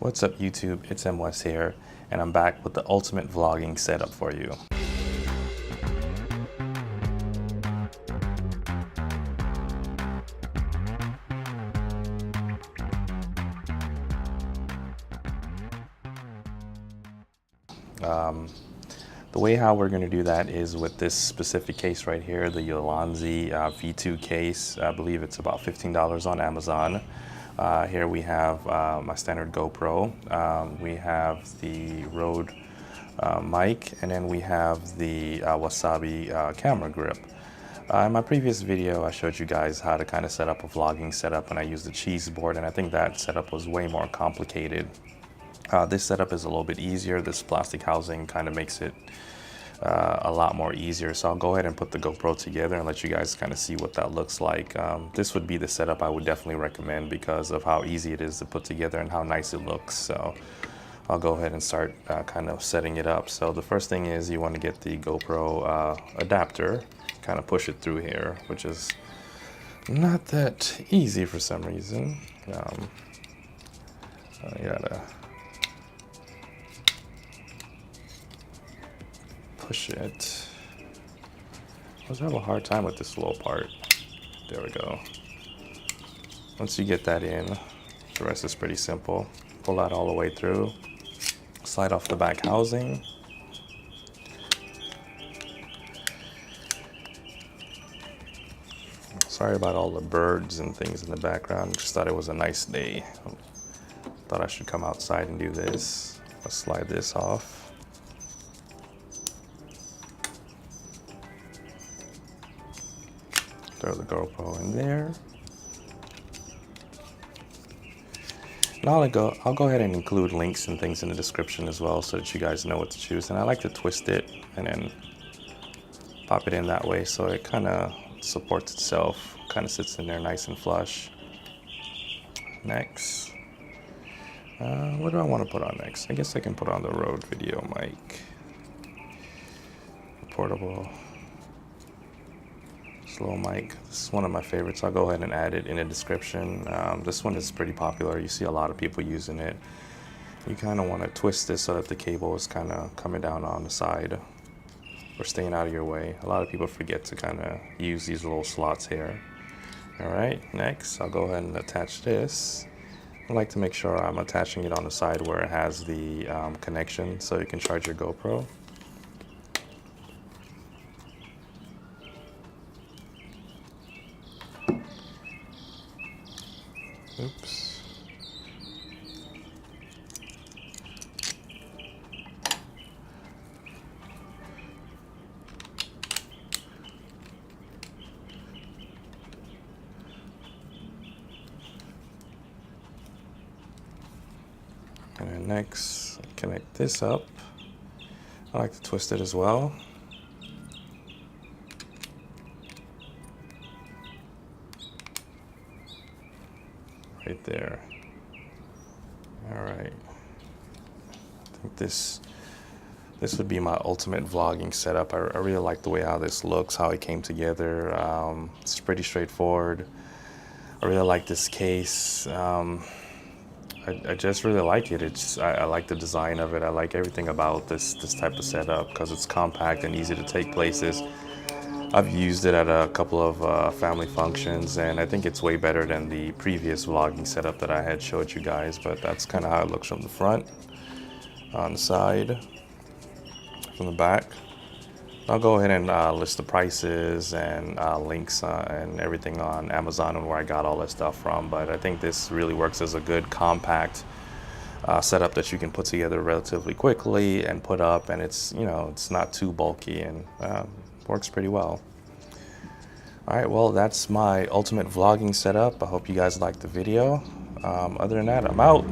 What's up YouTube, it's MWes here, and I'm back with the ultimate vlogging setup for you. The way how we're going to do that is with this specific case right here, the ULANZI V2 case. I believe it's about $15 on Amazon. Here we have my standard GoPro. We have the Rode mic, and then we have the Wasabi camera grip. In my previous video, I showed you guys how to kind of set up a vlogging setup, and I used the cheese board, and I think that setup was way more complicated. This setup is a little bit easier. This plastic housing kind of makes it a lot more easier. So I'll go ahead and put the GoPro together and let you guys kind of see what that looks like. This would be the setup I would definitely recommend because of how easy it is to put together and how nice it looks. So I'll go ahead and start kind of setting it up. So the first thing is you want to get the GoPro adapter, kind of push it through here, which is not that easy for some reason. I gotta push it. I was having a hard time with this little part. There we go. Once you get that in, the rest is pretty simple. Pull that all the way through. Slide off the back housing. Sorry about all the birds and things in the background. Just thought it was a nice day. Thought I should come outside and do this. Let's slide this off. Throw the GoPro in there. And I'll go ahead and include links and things in the description as well so that you guys know what to choose. And I like to twist it and then pop it in that way so it kind of supports itself, kind of sits in there nice and flush. Next. What do I want to put on next? I guess I can put on the Rode video mic. Portable. Slow mic. This is one of my favorites. I'll go ahead and add it in the description. This one is pretty popular. You see a lot of people using it. You kind of want to twist this so that the cable is kind of coming down on the side or staying out of your way. A lot of people forget to kind of use these little slots here. All right, next I'll go ahead and attach this. I like to make sure I'm attaching it on the side where it has the connection so you can charge your GoPro. Oops. And then next, connect this up. I like to twist it as well. Right there. All right. I think this would be my ultimate vlogging setup. I really like the way how this looks, how it came together. It's pretty straightforward. I really like this case. I just really like it. I like the design of it. I like everything about this type of setup because it's compact and easy to take places. I've used it at a couple of family functions, and I think it's way better than the previous vlogging setup that I had showed you guys, but that's kind of how it looks from the front, on the side, from the back. I'll go ahead and list the prices and links and everything on Amazon and where I got all that stuff from, but I think this really works as a good compact setup that you can put together relatively quickly and put up, and it's, you know, it's not too bulky and works pretty well. All right, well, that's my ultimate vlogging setup. I hope you guys liked the video. Other than that, I'm out.